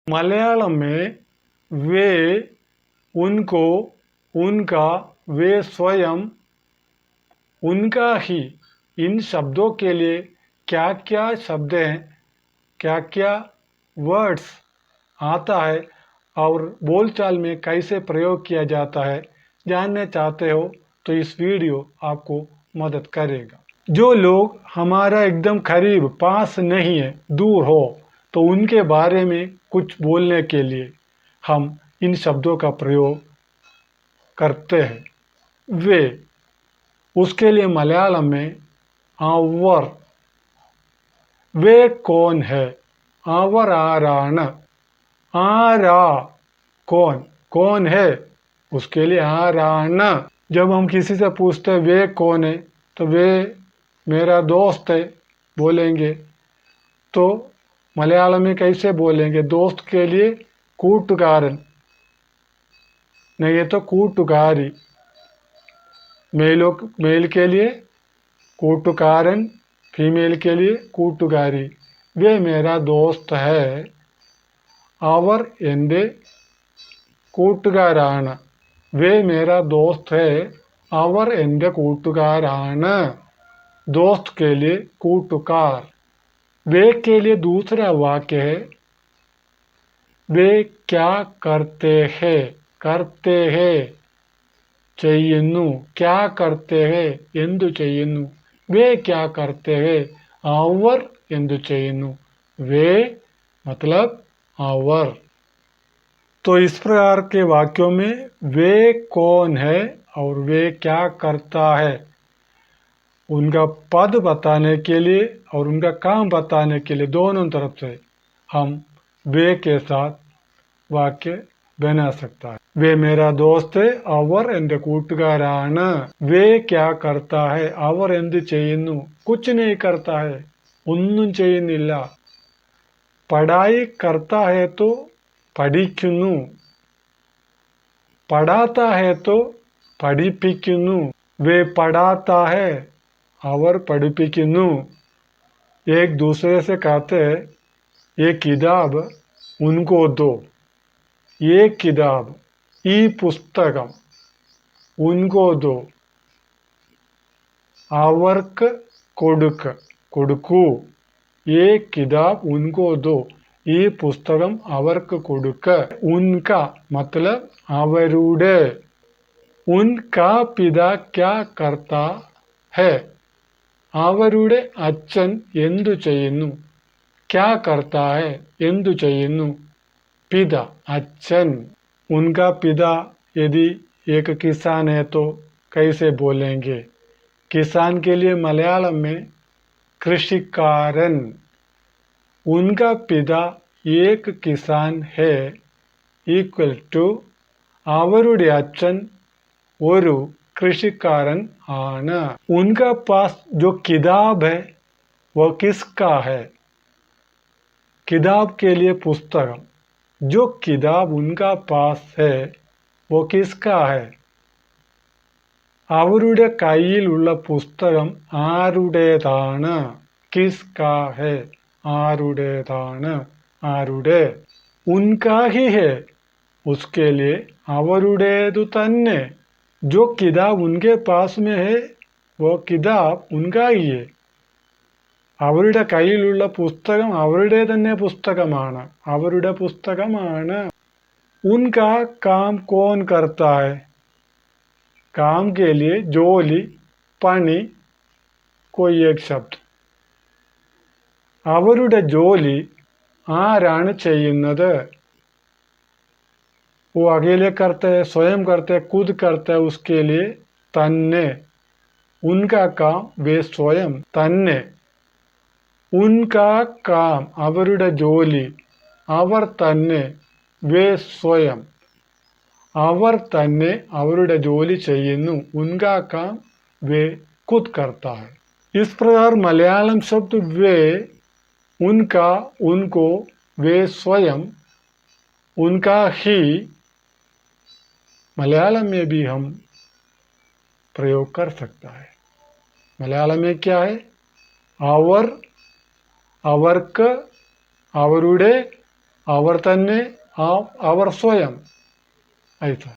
मलयालम में वे, उनको, उनका, वे स्वयं, उनका ही, इन शब्दों के लिए क्या क्या शब्द हैं, क्या क्या वर्ड्स आता है और बोलचाल में कैसे प्रयोग किया जाता है जानना चाहते हो तो इस वीडियो आपको मदद करेगा। जो लोग हमारा एकदम करीब पास नहीं है, दूर हो, तो उनके बारे में कुछ बोलने के लिए हम इन शब्दों का प्रयोग करते हैं। वे, उसके लिए मलयालम में आवर। वे कौन है? आवर आरान। आरा कौन, कौन है, उसके लिए आरान। जब हम किसी से पूछते हैं वे कौन है तो वे मेरा दोस्त है बोलेंगे, तो मलयालम में कैसे बोलेंगे? दोस्त के लिए कूटुकारन, नहीं तो कूटुकारी। मेल के लिए कूटुकारन, फीमेल के लिए कूटुकारी। वे मेरा दोस्त है, അവർ എൻ്റെ കൂട്ടുകാരാണ്। वे मेरा दोस्त है, അവർ എൻ്റെ കൂട്ടുകാരാണ്। दोस्त के लिए कूटुकार। वे के लिए दूसरा वाक्य है वे क्या करते हैं। करते हैं ചെയ്യുന്നു, क्या करते हैं എന്തു ചെയ്യുന്നു। वे क्या करते हैं, അവർ എന്തു ചെയ്യുന്നു। वे मतलब आवर। तो इस प्रकार के वाक्यों में वे कौन है और वे क्या करता है उनका पद बताने के लिए और उनका काम बताने के लिए दोनों तरफ से हम वे के साथ वाक्य बना सकता है। वे मेरा दोस्त है, അവർ എൻ്റെ കൂട്ടുകാരാണ്। वे क्या करता है, അവർ എന്ത് ചെയ്യുന്നു। कुछ नहीं करता है, ഒന്നും ചെയ്യുന്നില്ല। पढ़ाई करता है तो പഠിക്കുന്നു, पढ़ाता है तो പഠിപ്പിക്കുന്നു। वे पढ़ाता है, അവർ പഠിപ്പിക്കുന്നു। एक दूसरे से कहते हैं ये किताब उनको दो। ये किताब, ഈ പുസ്തകം, उनको दो, അവർക്ക് കൊടുക്കൂ। ये किताब उनको दो, ഈ പുസ്തകം അവർക്ക് കൊടുക്ക്। उनका मतलब അവരുടെ। उनका पिता क्या करता है, അവരുടെ അച്ഛൻ എന്തു ചെയ്യുന്നു। क्या करता है എന്തു ചെയ്യുന്നു। पिता अच्चन। उनका पिता यदि एक किसान है तो कैसे बोलेंगे? किसान के लिए मलयालम में कृषिकारन। उनका पिता एक किसान है इक्वल टू അവരുടെ അച്ഛൻ ഒരു कृषिकारन ആണ്। उनका पास जो किताब है वो किसका है? किताब के लिए पुस्तकम। जो किताब उनका पास है वो किसका है? അവരുടെ കയ്യിലുള്ള പുസ്തകം ആരുടേതാണ്? किसका है, ആരുടേതാണ്, ആരുടെ। उनका ही है, उसके लिए അവരുടേതു തന്നെ। जो किताब उनके पास में है वो किताब उनका ही है। അവരുടെ കയ്യിലുള്ള പുസ്തകം അവരുടെ തന്നെ പുസ്തകമാണ്, അവരുടെ പുസ്തകമാണ്। उनका काम कौन करता है? काम के लिए ജോലി, പണി, कोई एक शब्द। അവരുടെ ജോലി ആരാണ് ചെയ്യുന്നത്? वो अकेले करते हैं, स्वयं करते हैं, खुद करते हैं, उसके लिए തന്നെ। उनका काम वे स्वयं തന്നെ। उनका काम അവരുടെ ജോലി അവർ തന്നെ, वे स्वयं। അവർ തന്നെ അവരുടെ ജോലി ചെയ്യുന്നു। उनका काम वे खुद करता है। इस प्रकार मलयालम शब्द वे, उनका, उनको, वे स्वयं, उनका ही मलयालम में भी हम प्रयोग कर सकता है। मलयालम में क्या है? അവർ, അവർക്ക്, അവരുടെ, അവർ തന്നെ, അവർ സ്വയം. ऐसा